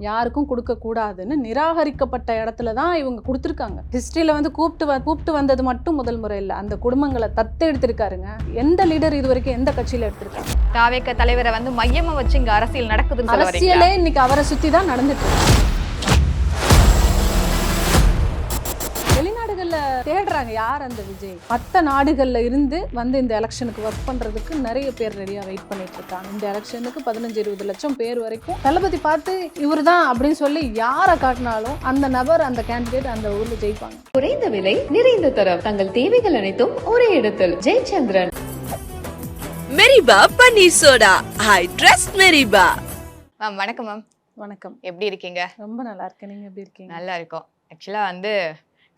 யாருக்கும் கொடுக்கக்கூடாதுன்னு நிராகரிக்கப்பட்ட இடத்துல தான் இவங்க கொடுத்துருக்காங்க. ஹிஸ்ட்ரியில் வந்து கூப்பிட்டு வந்தது மட்டும் முதல் முறை இல்லை, அந்த குடும்பங்களை தத்து எடுத்திருக்காருங்க. எந்த லீடர் இது வரைக்கும் எந்த கட்சியில் எடுத்திருக்காங்க? தாவேக தலைவரை வந்து மையமா வச்சு இங்க அரசியல் நடக்குதுன்னு சொல்ல வரீங்களா? அரசியலே இன்னைக்கு அவரை சுற்றி தான் நடந்துட்டு இருக்கு. தேடுறாங்க யார் அந்த விஜய். மற்ற நாடுகள்ல இருந்து வந்து இந்த எலெக்ஷனுக்கு ஒர்க் பண்றதுக்கு நிறைய பேர் ரெடியா வெயிட் பண்ணிட்டு இருக்காங்க. இந்த எலெக்ஷனுக்கு 15-20 லட்சம் பேர் வரைக்கும் தளபதி பார்த்து இவர் தான் அப்படின்னு சொல்லி யாரை காட்டினாலும் அந்த நபர், அந்த கேண்டிடேட் அந்த ஊர்ல ஜெயிப்பாங்க. குறைந்த விலை, நிறைந்த தரம், தங்கள் தேவைகள் அனைத்தும் ஒரே இடத்தில். ஜெயச்சந்திரன். மெரிபா பன்னீர் சோடா. ஐ ட்ரஸ்ட் மெரிபா. மேம் வணக்கம். மேம் வணக்கம். எப்படி இருக்கீங்க? ரொம்ப நல்லா இருக்கேன். நீங்க எப்படி இருக்கீங்க? நல்லா இருக்கோம். ஆக்சுவலா வந்து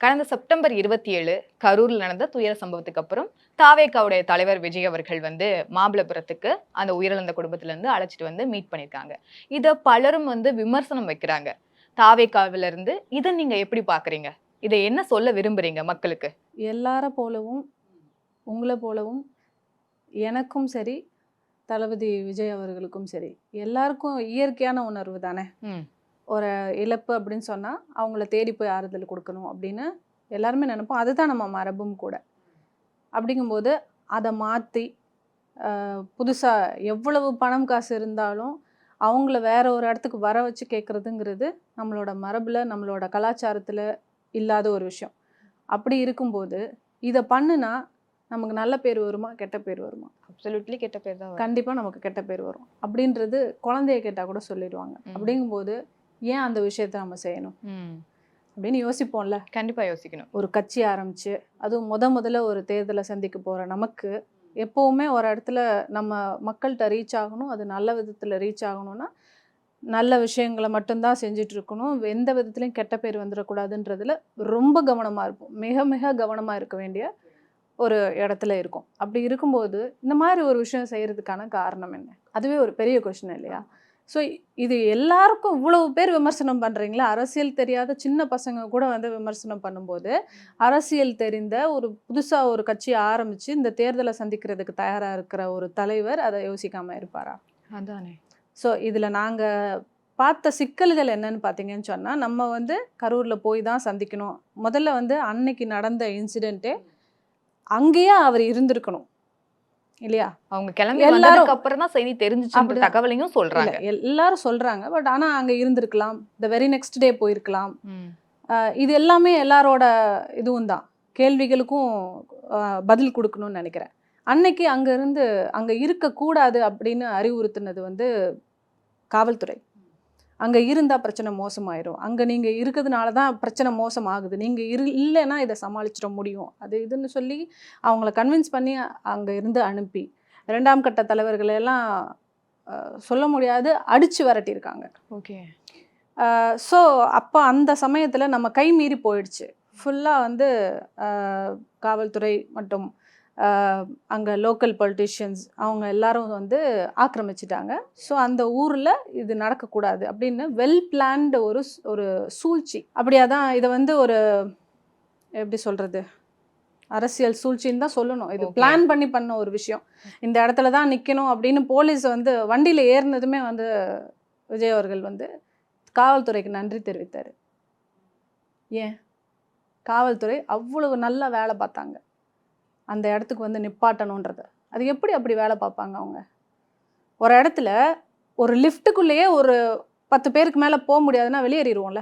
கடந்த செப்டம்பர் 27 கரூரில் நடந்த துயர சம்பவத்துக்கு அப்புறம் தாவேகாவுடைய தலைவர் விஜய் அவர்கள் வந்து மாமல்லபுரத்துக்கு அந்த உயிரிழந்த குடும்பத்துல இருந்து அழைச்சிட்டு வந்து மீட் பண்ணியிருக்காங்க. இதை பலரும் வந்து விமர்சனம் வைக்கிறாங்க. தாவேகாவில இருந்து இதை நீங்க எப்படி பாக்குறீங்க? இதை என்ன சொல்ல விரும்புறீங்க மக்களுக்கு? எல்லார போலவும் உங்களை போலவும் எனக்கும் சரி, தளபதி விஜய் அவர்களுக்கும் சரி, எல்லாருக்கும் இயற்கையான உணர்வு தானே. ஒரு இழப்பு அப்படின்னு சொன்னால் அவங்கள தேடி போய் ஆறுதல் கொடுக்கணும் அப்படின்னு எல்லாருமே நினைப்போம். அதுதான் நம்ம மரபும் கூட. அப்படிங்கும்போது அதை மாற்றி புதுசாக எவ்வளவு பணம் காசு இருந்தாலும் அவங்கள வேற ஒரு இடத்துக்கு வர வச்சு கேட்குறதுங்கிறது நம்மளோட மரபில், நம்மளோட கலாச்சாரத்தில் இல்லாத ஒரு விஷயம். அப்படி இருக்கும்போது இதை பண்ணுனா நமக்கு நல்ல பேர் வருமா, கெட்ட பேர் வருமா? அப்சல்யூட்லி கெட்ட பேர் தான். கண்டிப்பாக நமக்கு கெட்ட பேர் வரும். அப்படின்றது குழந்தைய கேட்டால் கூட சொல்லிடுவாங்க. அப்படிங்கும்போது ஏன் அந்த விஷயத்தை நம்ம செய்யணும் அப்படின்னு யோசிப்போம்ல. கண்டிப்பா யோசிக்கணும். ஒரு கட்சி ஆரம்பிச்சு அதுவும் முதல்ல ஒரு தேர்தலை சந்திக்க போற நமக்கு எப்பவுமே ஒரு இடத்துல நம்ம மக்கள்கிட்ட ரீச் ஆகணும். அது நல்ல விதத்துல ரீச் ஆகணும்னா நல்ல விஷயங்களை மட்டும்தான் செஞ்சுட்டு இருக்கணும். எந்த விதத்துலையும் கெட்ட பேர் வந்துடக்கூடாதுன்றதுல ரொம்ப கவனமா இருப்போம். மிக மிக கவனமா இருக்க வேண்டிய ஒரு இடத்துல இருக்கும். அப்படி இருக்கும்போது இந்த மாதிரி ஒரு விஷயம் செய்யறதுக்கான காரணம் என்ன? அதுவே ஒரு பெரிய கொஸ்டின் இல்லையா? ஸோ இது எல்லாருக்கும் இவ்வளவு பேர் விமர்சனம் பண்ணுறீங்களா? அரசியல் தெரியாத சின்ன பசங்க கூட வந்து விமர்சனம் பண்ணும்போது அரசியல் தெரிந்த ஒரு புதுசாக ஒரு கட்சியை ஆரம்பித்து இந்த தேர்தலை சந்திக்கிறதுக்கு தயாராக இருக்கிற ஒரு தலைவர் அதை யோசிக்காமல் இருப்பாரா? அதானே. ஸோ இதில் நாங்கள் பார்த்த சிக்கல்கள் என்னன்னு பார்த்தீங்கன்னு சொன்னால், நம்ம வந்து கரூரில் போய் தான் சந்திக்கணும். முதல்ல வந்து அன்னைக்கு நடந்த இன்சிடெண்ட்டே அங்கேயே அவர் இருந்திருக்கணும் இல்லையா? அவங்க கிளம்பி வந்ததுக்கு அப்புறம் தான் செய்தி தெரிஞ்சுச்சு தகவலையும் சொல்றாங்க. எல்லாரும் சொல்றாங்க. பட் ஆனா அங்க இருந்திருக்கலாம், த வெரி நெக்ஸ்ட் டே போயிருக்கலாம். இது எல்லாமே எல்லாரோட இதுவும் தான், கேள்விகளுக்கும் பதில் கொடுக்கணும்னு நினைக்கிறேன். அன்னைக்கு அங்க இருந்து அங்க இருக்கக்கூடாது அப்படின்னு அறிவுறுத்தினது வந்து காவல்துறை. அங்கே இருந்தால் பிரச்சனை மோசமாயிரும், அங்கே நீங்கள் இருக்கிறதுனால தான் பிரச்சனை மோசமாகுது, நீங்கள் இல்லைன்னா இதை சமாளிச்சிட முடியும், அது இதுன்னு சொல்லி அவங்கள கன்வின்ஸ் பண்ணி அங்கே இருந்து அனுப்பி 2ஆம் கட்ட தலைவர்களெல்லாம் சொல்ல முடியாது அடித்து விரட்டியிருக்காங்க. ஓகே. ஸோ அப்போ அந்த சமயத்தில் நம்ம கை மீறி போயிடுச்சு. ஃபுல்லாக வந்து காவல்துறை மற்றும் அங்கே லோக்கல் பொலிட்டிஷியன்ஸ் அவங்க எல்லாரும் வந்து ஆக்கிரமிச்சிட்டாங்க. ஸோ அந்த ஊரில் இது நடக்கக்கூடாது அப்படின்னு வெல் பிளான்டு ஒரு சூழ்ச்சி. அப்படியா தான் இதை வந்து ஒரு எப்படி சொல்கிறது, அரசியல் சூழ்ச்சின்னு தான் சொல்லணும். இது பிளான் பண்ண ஒரு விஷயம். இந்த இடத்துல தான் நிற்கணும் அப்படின்னு போலீஸ் வந்து வண்டியில் ஏறினதுமே வந்து விஜய் அவர்கள் வந்து காவல்துறைக்கு நன்றி தெரிவித்தார். ஏன்? காவல்துறை அவ்வளவு நல்லா வேலை பார்த்தாங்க அந்த இடத்துக்கு வந்து நிப்பாட்டணுன்றது. அது எப்படி அப்படி வேலை பார்ப்பாங்க அவங்க? ஒரு இடத்துல ஒரு லிஃப்ட்டுக்குள்ளேயே ஒரு 10 பேருக்கு மேலே போக முடியாதுன்னா வெளியேறிடுவோம்ல.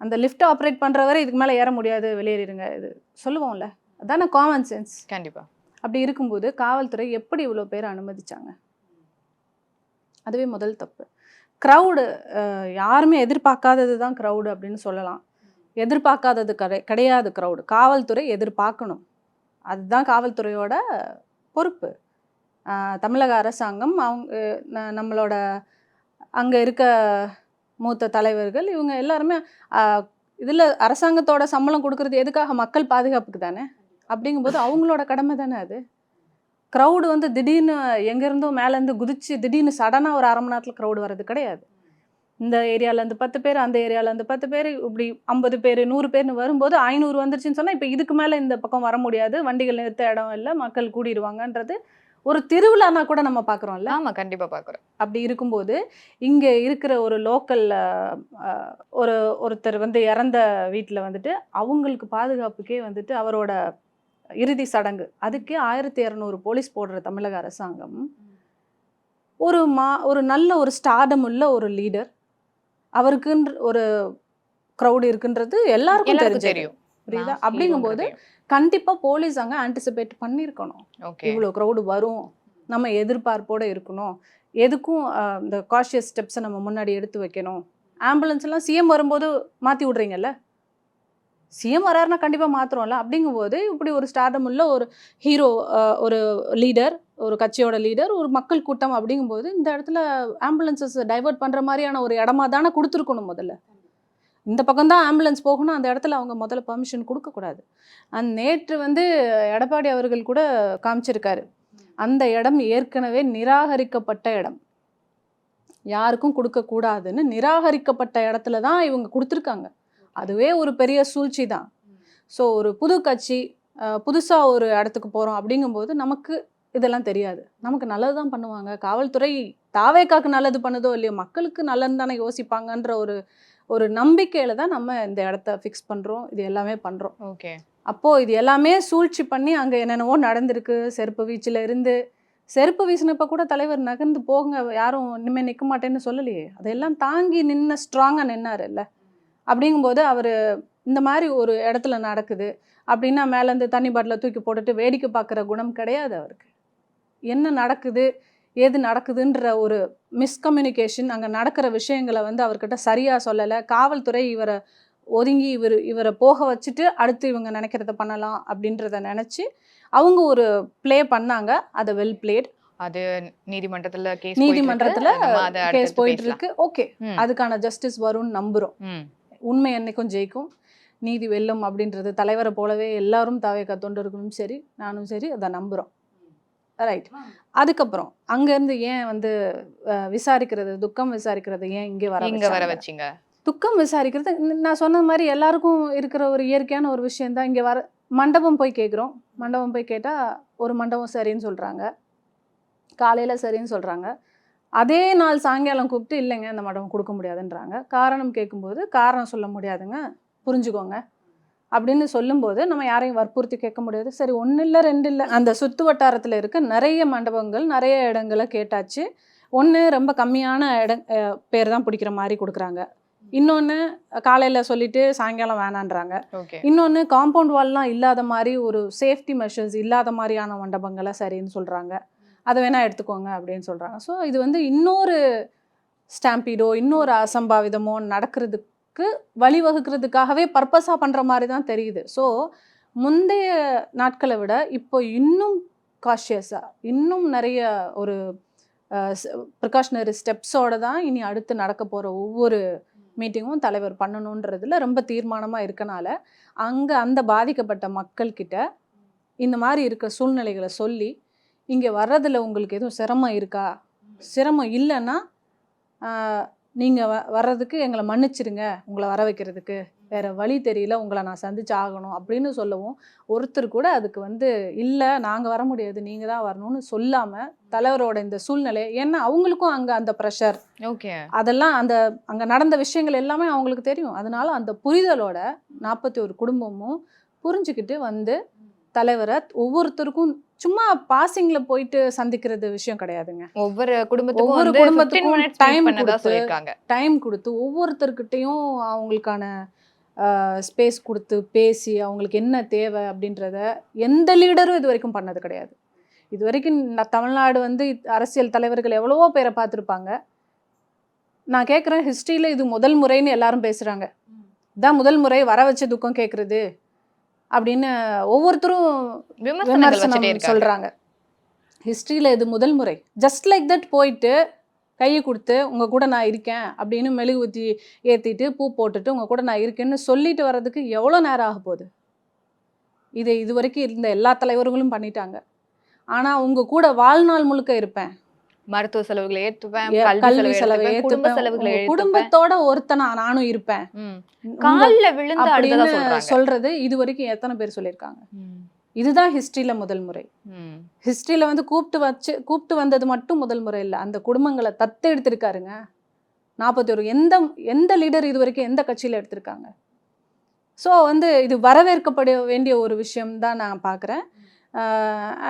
அந்த லிஃப்ட்டை ஆப்ரேட் பண்ணுறவரை இதுக்கு மேலே ஏற முடியாது, வெளியேறிடுங்க, இது சொல்லுவோம்ல. அதான காமன் சென்ஸ். கண்டிப்பாக. அப்படி இருக்கும்போது காவல்துறை எப்படி இவ்வளோ பேர் அனுமதிச்சாங்க? அதுவே முதல் தப்பு. க்ரௌடு யாருமே எதிர்பார்க்காதது தான் க்ரௌடு அப்படின்னு சொல்லலாம். எதிர்பார்க்காதது கிடையாது க்ரௌடு. காவல்துறை எதிர்பார்க்கணும். அதுதான் காவல்துறையோட பொறுப்பு. தமிழக அரசாங்கம் அவங்க நம்மளோட அங்கே இருக்க மூத்த தலைவர்கள் இவங்க எல்லாருமே இதில் அரசாங்கத்தோட சம்பளம் கொடுக்கறது எதுக்காக? மக்கள் பாதுகாப்புக்கு தானே. அப்படிங்கும்போது அவங்களோட கடமை தானே அது. க்ரௌடு வந்து திடீர்னு எங்கேருந்தோ மேலேருந்து குதிச்சு திடீர்னு சடனாக ஒரு 1/2 மணி நேரத்தில் க்ரௌடு வர்றது கிடையாது. இந்த ஏரியாவிலேருந்து 10 பேர், அந்த ஏரியாவிலேருந்து 10 பேர், இப்படி 50 பேர் 100 பேர்னு வரும்போது 500 வந்துருச்சுன்னு சொன்னால் இப்போ இதுக்கு மேலே இந்த பக்கம் வர முடியாது, வண்டிகள் நிறுத்த இடம் இல்லை, மக்கள் கூடிடுவாங்கன்றது ஒரு திருவிழானா கூட நம்ம பார்க்குறோம்ல. ஆமா, கண்டிப்பா பாக்குறோம். அப்படி இருக்கும்போது இங்க இருக்கிற ஒரு லோக்கல் ஒருத்தர் வந்து இறந்த வீட்டில் வந்துட்டு அவங்களுக்கு பாதுகாப்புக்கே வந்துட்டு அவரோட இறுதி சடங்கு அதுக்கே 1200 போலீஸ் போடுற தமிழக அரசாங்கம் ஒரு நல்ல ஒரு ஸ்டார்டம் உள்ள ஒரு லீடர், அவருக்குன்ற ஒரு க்ரௌட் இருக்குன்றது எல்லாருக்கும் தெரியும். தெரியும். புரியுதா? Mass அப்படிங்கும்போது hero-ங்கிறது. கண்டிப்பா போலீஸ் அங்க ஆன்டிசிபேட் பண்ணியிருக்கணும். Okay. இவ்வளோ க்ரௌடு வரும், நம்ம எதிர்பார்ப்போட இருக்கணும், எதுக்கும் இந்த காஷியஸ் ஸ்டெப்ஸை நம்ம முன்னாடி எடுத்து வைக்கணும். ஆம்புலன்ஸ் எல்லாம் சிஎம் வரும்போது மாற்றி விட்றீங்கல்ல, சிஎம் வராருன்னா கண்டிப்பாக மாற்றுறோம்ல. அப்படிங்கும்போது இப்படி ஒரு ஸ்டார்டம் உள்ள ஒரு ஹீரோ, ஒரு லீடர், ஒரு கட்சியோட லீடர், ஒரு மக்கள் கூட்டம் அப்படிங்கும்போது இந்த இடத்துல ஆம்புலன்சஸ் டைவர்ட் பண்ணுற மாதிரியான ஒரு இடமா தானே கொடுத்துருக்கணும். முதல்ல இந்த பக்கம் தான் ஆம்புலன்ஸ் போகணும், அந்த இடத்துல அவங்க முதல்ல பர்மிஷன் கொடுக்கக்கூடாது. நேற்று வந்து எடப்பாடி அவர்கள் கூட காமிச்சிருக்காரு, அந்த இடம் ஏற்கனவே நிராகரிக்கப்பட்ட இடம், யாருக்கும் கொடுக்கக்கூடாதுன்னு நிராகரிக்கப்பட்ட இடத்துல தான் இவங்க கொடுத்துருக்காங்க. அதுவே ஒரு பெரிய சூழ்ச்சி தான். ஸோ ஒரு புது கட்சி புதுசாக ஒரு இடத்துக்கு போகிறோம் அப்படிங்கும்போது நமக்கு இதெல்லாம் தெரியாது, நமக்கு நல்லது தான் பண்ணுவாங்க, காவல்துறை தாவேக்காக்கு நல்லது பண்ணுதோ இல்லையோ மக்களுக்கு நல்லது தானே யோசிப்பாங்கன்ற ஒரு நம்பிக்கையில் தான் நம்ம இந்த இடத்த ஃபிக்ஸ் பண்ணுறோம், இது எல்லாமே பண்ணுறோம். ஓகே. அப்போது இது எல்லாமே சூழ்ச்சி பண்ணி அங்கே என்னென்னவோ நடந்திருக்கு. செருப்பு வீச்சில் இருந்து செருப்பு வீசினப்போ கூட தலைவர் நகர்ந்து போங்க, யாரும் இனிமேல் நிற்க மாட்டேன்னு சொல்லலையே, அதையெல்லாம் தாங்கி நின்று ஸ்ட்ராங்காக நின்னார் இல்லை. அப்படிங்கும்போது அவர் இந்த மாதிரி ஒரு இடத்துல நடக்குது அப்படின்னா மேலேருந்து தண்ணி பாட்டில் தூக்கி போட்டுட்டு வேடிக்கை பார்க்குற குணம் கிடையாது அவருக்கு. என்ன நடக்குது ஏது நடக்குதுன்ற ஒரு மிஸ்கம்யூனிகேஷன், அங்கே நடக்கிற விஷயங்களை வந்து அவர்கிட்ட சரியாக சொல்லலை. காவல்துறை இவரை ஒதுங்கி இவரை போக வச்சுட்டு அடுத்து இவங்க நினைக்கிறத பண்ணலாம் அப்படின்றத நினச்சி அவங்க ஒரு ப்ளே பண்ணாங்க. அதை வெல் பிளேட். அது நீதிமன்றத்துல கேஸ் போயிட்டு இருக்கு. ஓகே, அதுக்கான ஜஸ்டிஸ் வரும்னு நம்புகிறோம். உண்மை என்னைக்கும் ஜெயிக்கும், நீதி வெல்லும் அப்படின்றது தலைவரை போலவே எல்லாரும் தாவேக்கா தொண்டர்களும் சரி நானும் சரி அதை நம்புகிறோம். ரைட். அதுக்கப்புறம் அங்கேருந்து ஏன் வந்து விசாரிக்கிறது, துக்கம் விசாரிக்கிறது ஏன் இங்கே வர வச்சிங்க? துக்கம் விசாரிக்கிறது நான் சொன்ன மாதிரி எல்லாருக்கும் இருக்கிற ஒரு இயற்கையான ஒரு விஷயந்தான். இங்கே வர மண்டபம் போய் கேட்குறோம், மண்டபம் போய் கேட்டால் ஒரு மண்டபம் சரின்னு சொல்கிறாங்க, காலையில் சரின்னு சொல்கிறாங்க. அதே நாள் சாயங்காலம் கூப்பிட்டு இல்லைங்க இந்த மண்டபம் கொடுக்க முடியாதுன்றாங்க. காரணம் கேட்கும்போது காரணம் சொல்ல முடியாதுங்க, புரிஞ்சுக்கோங்க அப்படின்னு சொல்லும்போது நம்ம யாரையும் வற்புறுத்தி கேட்க முடியாது. சரி, 1 இல்லை 2 இல்லை, அந்த சுற்று வட்டாரத்தில் இருக்க நிறைய மண்டபங்கள் நிறைய இடங்களை கேட்டாச்சு. ஒன்று ரொம்ப கம்மியான பேர் தான் பிடிக்கிற மாதிரி கொடுக்குறாங்க, இன்னொன்று காலையில் சொல்லிட்டு சாயங்காலம் வேணான்றாங்க, இன்னொன்று காம்பவுண்ட் வால்லாம் இல்லாத மாதிரி ஒரு சேஃப்டி மெஷர்ஸ் இல்லாத மாதிரியான மண்டபங்களை சரின்னு சொல்கிறாங்க, அதை வேணால் எடுத்துக்கோங்க அப்படின்னு சொல்கிறாங்க. ஸோ இது வந்து இன்னொரு ஸ்டாம்பீடோ இன்னொரு அசம்பாவிதமோ நடக்கிறதுக்கு வழிவகுக்கிறதுக்காகவே பர்பஸாக பண்ணுற மாதிரி தான் தெரியுது. ஸோ முந்தைய நாட்களை விட இப்போ இன்னும் காஷியஸாக இன்னும் நிறைய ஒரு ப்ரிகாஷனரி ஸ்டெப்ஸோடு தான் இனி அடுத்து நடக்க போகிற ஒவ்வொரு மீட்டிங்கும் தலைவர் பண்ணணுன்றதுல ரொம்ப தீர்மானமாக இருக்கனால அங்கே அந்த பாதிக்கப்பட்ட மக்கள்கிட்ட இந்த மாதிரி இருக்க சூழ்நிலைகளை சொல்லி இங்கே வர்றதில் உங்களுக்கு எதுவும் சிரமம் இருக்கா, சிரமம் இல்லைன்னா நீங்கள் வர்றதுக்கு எங்களை மன்னிச்சிடுங்க, உங்களை வர வைக்கிறதுக்கு வேறு வழி தெரியல, உங்களை நான் சந்திச்சு ஆகணும் அப்படின்னு சொல்லவும் ஒருத்தர் கூட அதுக்கு வந்து இல்லை நாங்கள் வர முடியாது நீங்கள் தான் வரணும்னு சொல்லாமல் தலைவரோட இந்த சூழ்நிலை, ஏன்னா அவங்களுக்கும் அங்கே அந்த ப்ரெஷர், ஓகே, அதெல்லாம் அங்கே நடந்த விஷயங்கள் எல்லாமே அவங்களுக்கு தெரியும். அதனால அந்த புரிதலோட 41 குடும்பமும் புரிஞ்சுக்கிட்டு வந்து தலைவரை ஒவ்வொருத்தருக்கும் சும்மா பாசிங்ல போயிட்டு சந்திக்கிறது விஷயம் கிடையாதுங்க. ஒவ்வொரு குடும்பத்துக்கும் டைம் கொடுத்து ஒவ்வொருத்தர்கிட்டையும் அவங்களுக்கான ஸ்பேஸ் கொடுத்து பேசி அவங்களுக்கு என்ன தேவை அப்படின்றத எந்த லீடரும் இது வரைக்கும் பண்ணது கிடையாது. இது வரைக்கும் தமிழ்நாடு வந்து அரசியல் தலைவர்கள் எவ்வளவோ பேரை பார்த்துருப்பாங்க. நான் கேட்குறேன், ஹிஸ்ட்ரியில் இது முதல் முறைன்னு எல்லாரும் பேசுகிறாங்க, இதான் முதல் முறை வர வச்ச துக்கம் கேட்குறது அப்படின்னு ஒவ்வொருத்தரும் விமர்சனம் சொல்கிறாங்க. ஹிஸ்ட்ரியில் இது முதல் முறை. ஜஸ்ட் லைக் தட் போயிட்டு கையை கொடுத்து உங்கள் கூட நான் இருக்கேன் அப்படின்னு மெழுகு ஊற்றி ஏற்றிட்டு பூ போட்டுட்டு உங்கள் கூட நான் இருக்கேன்னு சொல்லிட்டு வர்றதுக்கு எவ்வளோ நேரம் ஆக போகுது? இதை இது வரைக்கும் இருந்த எல்லா தலைவர்களும் பண்ணிட்டாங்க. ஆனால் உங்கள் கூட வாழ்நாள் முழுக்க இருப்பேன், மருத்துவ செலவுகளை ஏற்றுப்பேன், கல்வி செலவை ஏற்றுப்பேன், குடும்பத்தோட ஒருத்தனா நானும் இருப்பேன், காலில் விழுந்து அப்படின்னு சொல்றது இது வரைக்கும் எத்தனை பேர் சொல்லியிருக்காங்க? இதுதான் ஹிஸ்ட்ரியில் முதல் முறை. ம். ஹிஸ்ட்ரியில் வந்து கூப்பிட்டு வந்தது மட்டும் முதல் முறை இல்லை, அந்த குடும்பங்களை தத்தெடுத்திருக்காருங்க. 41 எந்த லீடர் இது வரைக்கும் எந்த கட்சியில் எடுத்திருக்காங்க? ஸோ வந்து இது வரவேற்கப்பட வேண்டிய ஒரு விஷயம் தான் நான் பார்க்குறேன்.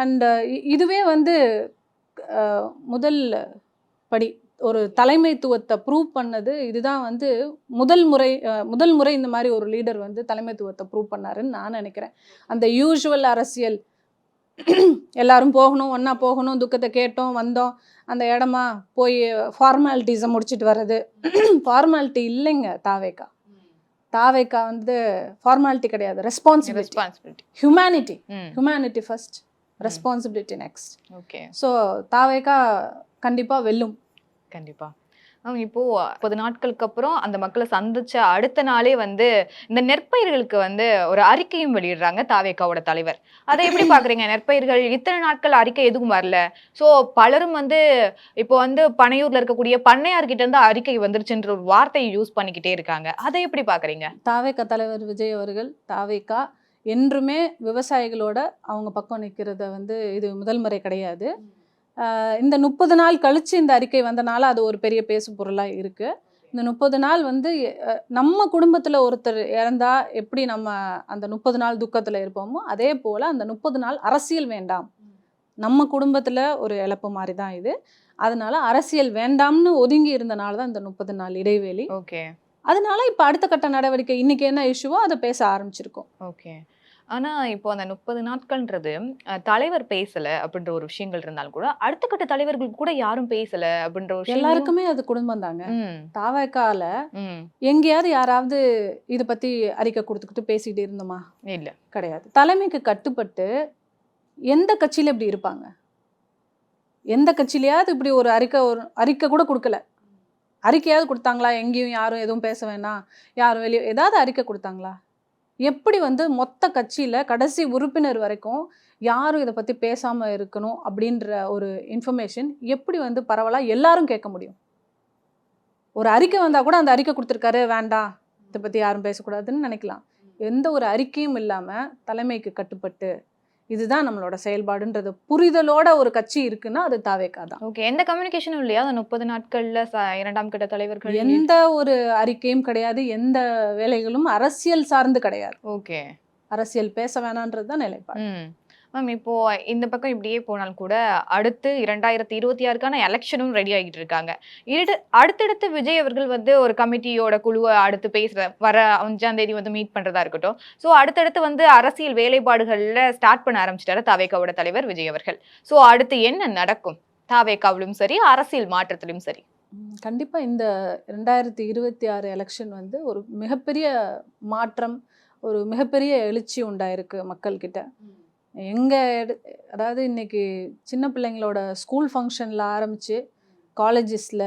அண்ட் இதுவே வந்து முதல் படி ஒரு தலைமைத்துவத்தை ப்ரூவ் பண்ணது இதுதான் வந்து முதல் முறை இந்த மாதிரி ஒரு லீடர் வந்து தலைமைத்துவத்தை ப்ரூவ் பண்ணாருன்னு நான் நினைக்கிறேன். அந்த யூஷுவல் அரசியல் எல்லாரும் போகணும், ஒன்றா போகணும், துக்கத்தை கேட்டோம் வந்தோம், அந்த இடமா போய் ஃபார்மாலிட்டிஸை முடிச்சுட்டு வர்றது ஃபார்மாலிட்டி இல்லைங்க. தாவேக்கா வந்து ஃபார்மாலிட்டி கிடையாது, responsibility. Humanity first, responsibility next. Okay. So TVK கண்டிப்பாக வெல்லும். கண்டிப்பா. இப்போ 30 நாட்களுக்கு அப்புறம் அந்த மக்களை சந்திச்ச அடுத்த நாளே வந்து இந்த நெற்பயிர்களுக்கு வந்து ஒரு அறிக்கையும் வெளியிடுறாங்க தாவேக்காவோட தலைவர். அதை எப்படி பாக்குறீங்க? நெற்பயிர்கள் இத்தனை நாட்கள் அறிக்கை எதுவும் வரல. ஸோ பலரும் வந்து இப்போ வந்து பனையூர்ல இருக்கக்கூடிய பண்ணையார்கிட்ட இருந்து அறிக்கை வந்துருச்சுன்ற ஒரு வார்த்தையை யூஸ் பண்ணிக்கிட்டே இருக்காங்க. அதை எப்படி பாக்குறீங்க? தாவேக்கா தலைவர் விஜய் அவர்கள், தாவேக்கா என்றுமே விவசாயிகளோட அவங்க பக்கம் நிற்கிறத வந்து இது முதல் முறை கிடையாது. இந்த 30 நாள் கழிச்சு இந்த அறிக்கை வந்தனால அது ஒரு பெரிய பேசு பொருளாக இருக்குது. இந்த 30 நாள் வந்து நம்ம குடும்பத்தில் ஒருத்தர் இறந்தா எப்படி நம்ம அந்த 30 நாள் துக்கத்தில் இருப்போமோ அதே போல் அந்த 30 நாள் அரசியல் வேண்டாம். நம்ம குடும்பத்தில் ஒரு இழப்பு மாதிரி தான் இது. அதனால அரசியல் வேண்டாம்னு ஒதுங்கி இருந்தனால தான் இந்த 30 நாள் இடைவெளி. ஓகே. அதனால இப்போ அடுத்த கட்ட நடவடிக்கை இன்னைக்கு என்ன இஷ்யூவோ அதை பேச ஆரம்பிச்சிருக்கோம். ஓகே. ஆனா இப்போ அந்த 30 நாட்கள்ன்றது தலைவர் பேசல அப்படின்ற ஒரு விஷயங்கள் இருந்தாலும் கூட அடுத்த கட்ட தலைவர்கள் கூட யாரும் பேசல அப்படின்ற ஒரு விஷயம் எல்லாருக்குமே அது குடும்பம் தாங்க. தாவேக்கால எங்கேயாவது யாராவது இதை பத்தி அறிக்கை கொடுத்துக்கிட்டு பேசிக்கிட்டு இருந்தோமா? இல்ல, கிடையாது. தலைமைக்கு கட்டுப்பட்டு எந்த கட்சியில இப்படி இருப்பாங்க? எந்த கட்சியிலயாவது இப்படி ஒரு அறிக்கை கூட கொடுக்கல. அறிக்கையாவது கொடுத்தாங்களா? எங்கேயும் யாரும் எதுவும் பேச வேணாம், யாரும் வெளியே ஏதாவது அறிக்கை கொடுத்தாங்களா? எப்படி வந்து மொத்த கட்சியில் கடைசி உறுப்பினர் வரைக்கும் யாரும் இதை பற்றி பேசாமல் இருக்கணும் அப்படின்ற ஒரு இன்ஃபர்மேஷன் எப்படி வந்து பரவலாக எல்லாரும் கேட்க முடியும்? ஒரு அறிக்கை வந்தால் கூட அந்த அறிக்கை கொடுத்துருக்காரு, வேண்டாம் இதை பற்றி யாரும் பேசக்கூடாதுன்னு நினைக்கலாம். எந்த ஒரு அறிக்கையும் இல்லாமல் தலைமைக்கு கட்டுப்பட்டு இதுதான் நம்மளோட செயல்பாடுன்றது புரிதலோட ஒரு கட்சி இருக்குன்னா அது தாவேக்கா தான். ஓகே. எந்த கம்யூனிகேஷனும் இல்லையா அந்த 30 நாட்கள்ல இரண்டாம் கட்ட தலைவர்கள்? எந்த ஒரு அறிக்கையும் கிடையாது, எந்த வேலைகளும் அரசியல் சார்ந்து கிடையாது. ஓகே. அரசியல் பேச வேணான்றது தான் நிலைப்பாடு. மேம், இப்போ இந்த பக்கம் இப்படியே போனாலும் கூட அடுத்து 2026க்கான எலெக்ஷனும் ரெடி ஆகிட்டு இருக்காங்க. அடுத்தடுத்து விஜய் அவர்கள் வந்து ஒரு கமிட்டியோட குழுவை அடுத்து வர 5ஆம் தேதி வந்து மீட் பண்றதா இருக்கட்டும். ஸோ அடுத்தடுத்து வந்து அரசியல் வேலைப்பாடுகள்ல ஸ்டார்ட் பண்ண ஆரம்பிச்சிட்டாரு தாவேக்காவோட தலைவர் விஜய் அவர்கள். ஸோ அடுத்து என்ன நடக்கும் தாவேக்காவிலும் சரி அரசியல் மாற்றத்திலும் சரி? கண்டிப்பா இந்த 2026 எலெக்ஷன் வந்து ஒரு மிகப்பெரிய மாற்றம், ஒரு மிகப்பெரிய எழுச்சி உண்டாயிருக்கு மக்கள்கிட்ட. அதாவது இன்னைக்கு சின்ன பிள்ளைங்களோட ஸ்கூல் ஃபங்க்ஷனில் ஆரம்பித்து காலேஜஸில்,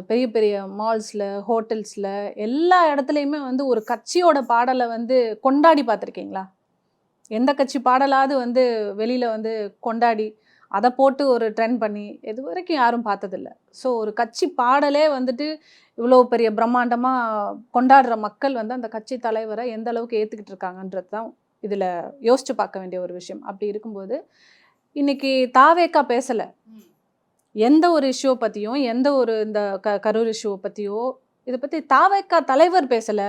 பெரிய பெரிய மால்ஸில், ஹோட்டல்ஸில் எல்லா இடத்துலையுமே வந்து ஒரு கட்சியோட பாடலை வந்து கொண்டாடி பார்த்துருக்கீங்களா? எந்த கட்சி பாடலாவது வந்து வெளியில் வந்து கொண்டாடி அதை போட்டு ஒரு ட்ரெண்ட் பண்ணி இது வரைக்கும் யாரும் பார்த்ததில்ல. ஸோ ஒரு கட்சி பாடலே வந்துட்டு இவ்வளோ பெரிய பிரம்மாண்டமாக கொண்டாடுற மக்கள் வந்து அந்த கட்சி தலைவரை எந்த அளவுக்கு ஏற்றுக்கிட்டு இருக்காங்கன்றது தான் இதில் யோசிச்சு பார்க்க வேண்டிய ஒரு விஷயம். அப்படி இருக்கும்போது இன்னைக்கு தாவேக்கா பேசலை, எந்த ஒரு இஷ்யூவை பற்றியும், எந்த ஒரு இந்த கரூர் இஷ்யூவை பற்றியோ இதை பற்றி தாவேக்கா தலைவர் பேசலை,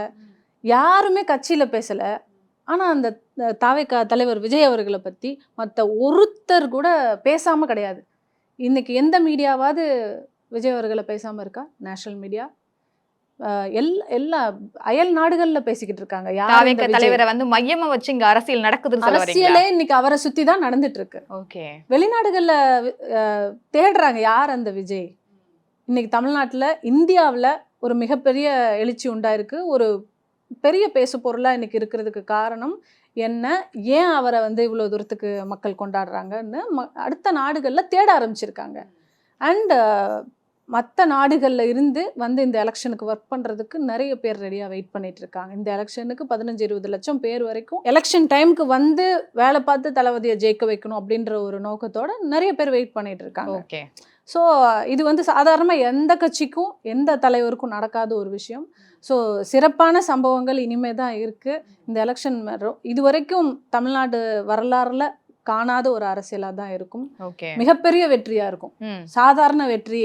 யாருமே கட்சியில் பேசலை. ஆனால் அந்த தாவேக்கா தலைவர் விஜய் அவர்களை பற்றி மற்ற ஒருத்தர் கூட பேசாமல் கிடையாது. இன்னைக்கு எந்த மீடியாவாவது விஜய் அவர்களை பேசாமல் இருக்கா? நேஷனல் மீடியா எல்லா அயல் நாடுகள்ல பேசிக்கிட்டு இருக்காங்க. தாவேக்கா தலைவரை வந்து மையமா வச்சு இங்க அரசியல் நடக்குதுன்னு சொல்ல வரீங்களா? அரசியலே இன்னைக்கு அவரை சுத்தி தான் நடந்துட்டு இருக்கு. ஓகே. வெளிநாடுகள்ல தேடுறாங்க யார் அந்த விஜய். இன்னைக்கு தமிழ்நாட்டுல, இந்தியாவில் ஒரு மிகப்பெரிய எழுச்சி உண்டாயிருக்கு. ஒரு பெரிய பேசு பொருளா இன்னைக்கு இருக்கிறதுக்கு காரணம் என்ன, ஏன் அவரை வந்து இவ்வளோ தூரத்துக்கு மக்கள் கொண்டாடுறாங்கன்னு அடுத்த நாடுகளில் தேட ஆரம்பிச்சிருக்காங்க. அண்ட் மற்ற நாடுகளில் இருந்து வந்து இந்த எலெக்ஷனுக்கு ஒர்க் பண்ணுறதுக்கு நிறைய பேர் ரெடியாக வெயிட் பண்ணிட்டு இருக்காங்க. இந்த எலெக்ஷனுக்கு 15-20 லட்சம் பேர் வரைக்கும் எலெக்ஷன் டைமுக்கு வந்து வேலை பார்த்து தளபதியை ஜெயிக்க வைக்கணும் அப்படின்ற ஒரு நோக்கத்தோட நிறைய பேர் வெயிட் பண்ணிட்டு இருக்காங்க. ஓகே. ஸோ இது வந்து சாதாரணமாக எந்த கட்சிக்கும் எந்த தலைவருக்கும் நடக்காத ஒரு விஷயம். ஸோ சிறப்பான சம்பவங்கள் இனிமே தான் இருக்குது. இந்த எலெக்ஷன் இதுவரைக்கும் தமிழ்நாடு வரலாறுல காணாத ஒரு அரசியலாக தான் இருக்கும். ஓகே. மிகப்பெரிய வெற்றியாக இருக்கும். சாதாரண வெற்றி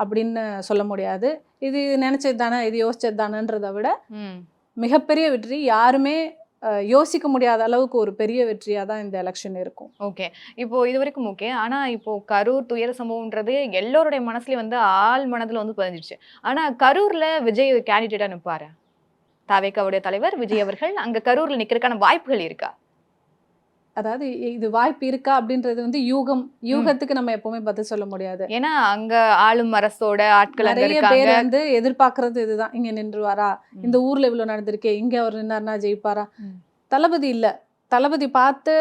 அப்படின்னு சொல்ல முடியாது. இது நினைச்சது தானே, இது யோசிச்சது தானேன்றதை விட மிகப்பெரிய வெற்றி. யாருமே யோசிக்க முடியாத அளவுக்கு ஒரு பெரிய வெற்றியா தான் இந்த எலெக்ஷன் இருக்கும். ஓகே. இப்போ இது வரைக்கும் ஓகே. ஆனா இப்போ கரூர் துயர சம்பவம்ன்றது எல்லோருடைய மனசுலயும் வந்து ஆள் மனதுல வந்து பதிஞ்சிருச்சு. ஆனா கரூர்ல விஜய் கேண்டிடேட்டா நிப்பாரு. தாவேகாவுடைய தலைவர் விஜய் அவர்கள் அங்க கரூர்ல நிக்கிறதுக்கான வாய்ப்புகள் இருக்கா? அதாவது இது வாய்ப்பு இருக்கா அப்படின்றது வந்து யூகத்துக்கு நம்ம எப்பவுமே பதில் சொல்ல முடியாது. ஏன்னா அங்க ஆளும் அரசோட ஆட்கள் நிறைய பேர் வந்து எதிர்பார்க்கறது இதுதான், இங்க நின்றுவாரா, இந்த ஊர்ல இவ்வளவு நடந்திருக்கே, இங்க அவர் நின்னார்னா ஜெயிப்பாரா. தளபதி இல்ல, தளபதி பார்த்து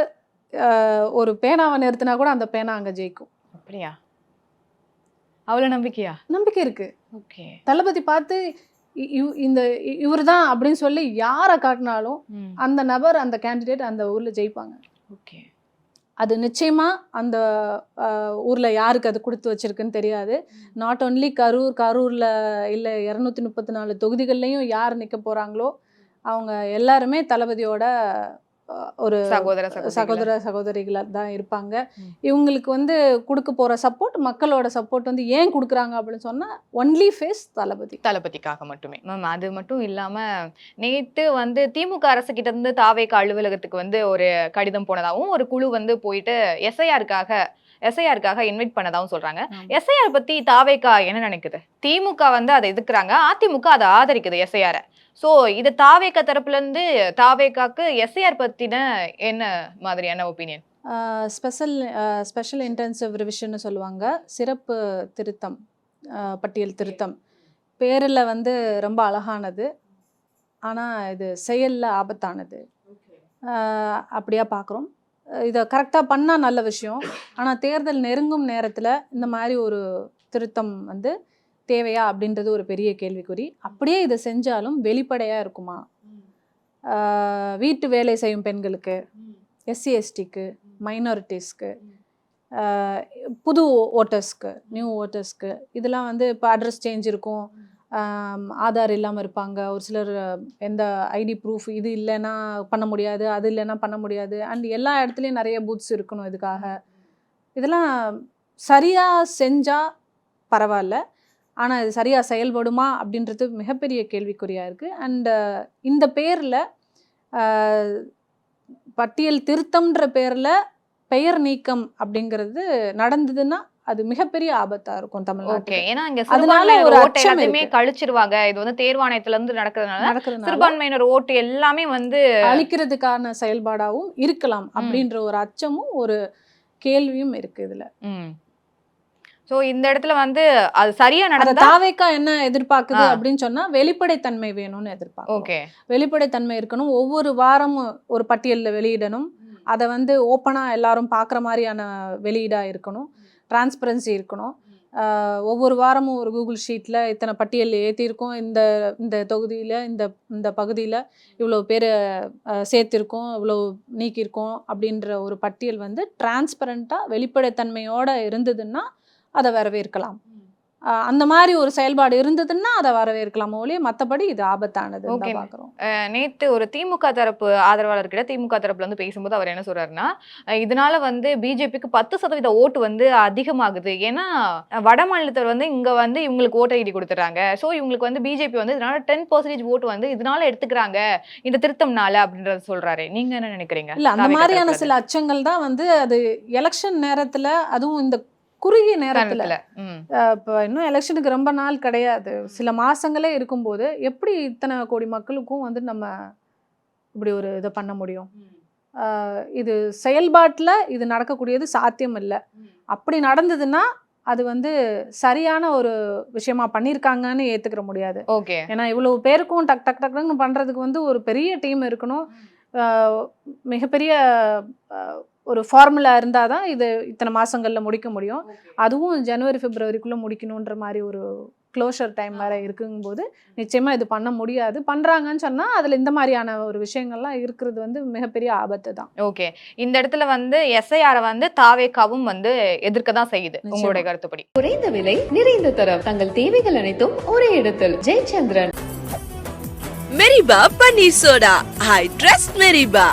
ஒரு பேனாவை நிறுத்தினா கூட அந்த பேனா அங்க ஜெயிக்கும். அப்படியா? அவ்வளவு நம்பிக்கையா? நம்பிக்கை இருக்கு. ஓகே. தளபதி பார்த்து இந்த இவர் தான் அப்படின்னு சொல்லி யாரை காட்டினாலும் அந்த நபர், அந்த கேண்டிடேட் அந்த ஊர்ல ஜெயிப்பாங்க. ஓகே. அது நிச்சயமா அந்த ஊர்ல யாருக்கு அது கொடுத்து வச்சிருக்குன்னு தெரியாது. நாட் ஒன்லி கரூர்ல இல்ல 234 தொகுதிகள்லையும் யார் நிக்க போறாங்களோ அவங்க எல்லாருமே தளபதியோட ஒரு சகோதர சகோதரிகளா தான் இருப்பாங்க. இவங்களுக்கு வந்து கொடுக்க போற சப்போர்ட், மக்களோட சப்போர்ட் வந்து ஏன் கொடுக்குறாங்க அப்படின்னு சொன்னா ஒன்லி ஃபேஸ் தளபதிக்காக மட்டுமே. மேம் அது மட்டும் இல்லாம நேத்து வந்து திமுக அரசு கிட்ட இருந்து தாவேகா அலுவலகத்துக்கு வந்து ஒரு கடிதம் போனதாகவும் ஒரு குழு வந்து போயிட்டு எஸ்ஐஆருக்காக இன்வைட் பண்ணதாகவும் சொல்றாங்க. எஸ்ஐஆர் பத்தி தாவேகா என்ன நினைக்குது? திமுக வந்து அதை எதிர்க்கிறாங்க, அதிமுக அதை ஆதரிக்குது எஸ்ஐஆர். ஸோ இது தாவேகா தரப்புல இருந்து தாவேகாக்கு எஸ்ஐஆர் பத்தின என்ன மாதிரியான ஒப்பீனியன்? ஸ்பெஷல் இன்டென்சிவ் ரிவிஷன் சொல்லுவாங்க, சிறப்பு திருத்தம், பட்டியல் திருத்தம். பேரில் வந்து ரொம்ப அழகானது, ஆனால் இது செயலில் ஆபத்தானது. அப்படியா பார்க்குறோம். இதை கரெக்டாக பண்ணால் நல்ல விஷயம். ஆனால் தேர்தல் நெருங்கும் நேரத்தில் இந்த மாதிரி ஒரு திருத்தம் வந்து தேவையா அப்படின்றது ஒரு பெரிய கேள்விக்குறி. அப்படியே இதை செஞ்சாலும் வெளிப்படையாக இருக்குமா? வீட்டு வேலை செய்யும் பெண்களுக்கு, எஸ்சி எஸ்டிக்கு, மைனாரிட்டிஸ்க்கு, புது ஓட்டர்ஸ்க்கு, நியூ ஓட்டர்ஸ்க்கு இதெல்லாம் வந்து இப்போ அட்ரஸ் சேஞ்ச் இருக்கும், ஆதார் இல்லாமல் இருப்பாங்க, ஒரு சிலர் எந்த ஐடி ப்ரூஃப் இது இல்லைன்னா பண்ண முடியாது, அது இல்லைன்னா பண்ண முடியாது. அண்ட் எல்லா இடத்துலையும் நிறைய பூத்ஸ் இருக்கணும். இதுக்காக இதெல்லாம் சரியாக செஞ்சால் பரவாயில்ல, ஆனால் இது சரியாக செயல்படுமா அப்படின்றது மிகப்பெரிய கேள்விக்குறியாக இருக்குது. அண்ட் இந்த பேரில் பட்டியல் திருத்தம்ன்ற பேரில் பெயர் நீக்கம் அப்படிங்கிறது நடந்ததுன்னா அது மிகப்பெரிய ஆபத்தா இருக்கும் தமிழ்நாட்டுக்கு. ஏன்னா இங்க சிறுபான்மையினர் ஓட்டு எல்லாத்தையுமே கழிச்சிருவாங்க. இது வந்து தேர்வாணையத்துல இருந்து நடக்கிறதுனால சிறுபான்மையினர் ஓட்டு எல்லாமே வந்து அழிக்கிறதுக்கான செயல்பாடாவும் இருக்கலாம் அப்படின்ற ஒரு அச்சமும் ஒரு கேள்வியும் இருக்கு இதுல. சோ இந்த இடத்துல வந்து அது சரியா நடந்தா தாவேகா என்ன எதிர்பார்க்குது அப்படின்னு சொன்னா வெளிப்படைத்தன்மை வேணும்னு எதிர்பார்க்கும். வெளிப்படைத்தன்மை இருக்கணும். ஒவ்வொரு வாரமும் ஒரு பட்டியல்ல வெளியிடணும். அதை வந்து ஓப்பனா எல்லாரும் பார்க்குற மாதிரியான வெளியீடா இருக்கணும். டிரான்ஸ்பரன்சி இருக்கணும். ஒவ்வொரு வாரமும் ஒரு கூகுள் ஷீட்டில் இத்தனை பட்டியல் ஏற்றிருக்கோம், இந்த தொகுதியில் இந்த பகுதியில் இவ்வளோ பேர் சேர்த்திருக்கோம், இவ்வளோ நீக்கியிருக்கோம் அப்படின்ற ஒரு பட்டியல் வந்து டிரான்ஸ்பரண்ட்டாக வெளிப்படைத்தன்மையோடு இருந்ததுன்னா அதை வரவேற்கலாம். அந்த மாதிரி ஒரு செயல்பாடு இருந்ததுன்னா அதை வரவேற்கலாம் ஒழிய மற்றபடி இது ஆபத்தானது பார்க்குறோம். நேற்று ஒரு திமுக தரப்பு ஆதரவாளர்கிட்ட திமுக தரப்புல வந்து பேசும்போது அவர் என்ன சொல்றாருன்னா, இதனால வந்து பிஜேபிக்கு 10% ஓட்டு வந்து அதிகமாகுது. ஏன்னா வட மாநிலத்தவர் வந்து இங்க வந்து இவங்களுக்கு ஓட்டு ஐடி கொடுத்துறாங்க. ஸோ இவங்களுக்கு வந்து பிஜேபி வந்து இதனால 10% ஓட்டு வந்து இதனால எடுத்துக்கிறாங்க இந்த திருத்தம்னால அப்படின்றத சொல்றாரு. நீங்க என்ன நினைக்கிறீங்க? இல்ல, அந்த மாதிரியான சில அச்சங்கள் தான் வந்து அது எலெக்ஷன் நேரத்துல, அதுவும் இந்த குறுகிய நேரத்துல, இப்போ இன்னும் எலெக்ஷனுக்கு ரொம்ப நாள் கிடையாது, சில மாசங்களே இருக்கும்போது எப்படி இத்தனை கோடி மக்களுக்கும் வந்து நம்ம இப்படி ஒரு இதை பண்ண முடியும்? இது செயல்பாட்டில் இது நடக்கக்கூடியது சாத்தியம் இல்லை. அப்படி நடந்ததுன்னா அது வந்து சரியான ஒரு விஷயமா பண்ணியிருக்காங்கன்னு ஏற்றுக்கிற முடியாது. ஏன்னா இவ்வளவு பேருக்கும் டக் டக் டக்குன்னு பண்ணுறதுக்கு வந்து ஒரு பெரிய டீம் இருக்கணும், மிகப்பெரிய ஒரு ஃபார்முலா இருந்தால் தான் இது இத்தனை மாதங்களில் முடிக்க முடியும். அதுவும் ஜனவரி பிப்ரவரிக்குள்ளே முடிக்கணுன்ற மாதிரி ஒரு க்ளோஷர் டைம் வேற இருக்குங்கும்போது நிச்சயமா இது பண்ண முடியாது. பண்றாங்கன்னு சொன்னா அதுல இந்த மாதிரியான ஒரு விஷயங்கள்லாம் இருக்கிறது வந்து மிகப்பெரிய ஆபத்து தான். ஓகே, இந்த இடத்துல வந்து எஸ்ஐஆர் வந்து தாவேகாவும் வந்து எதிர்க்க தான் செய்யுது. உங்களுடைய கருத்துப்படி? குறைந்த விலை நிறைந்த தரம் தங்கள் தேவைகள் அனைத்தும் ஒரே இடத்தில். ஜெயச்சந்திரன். மெரிபா பன்னீர் சோடா. I trust மெரிபா.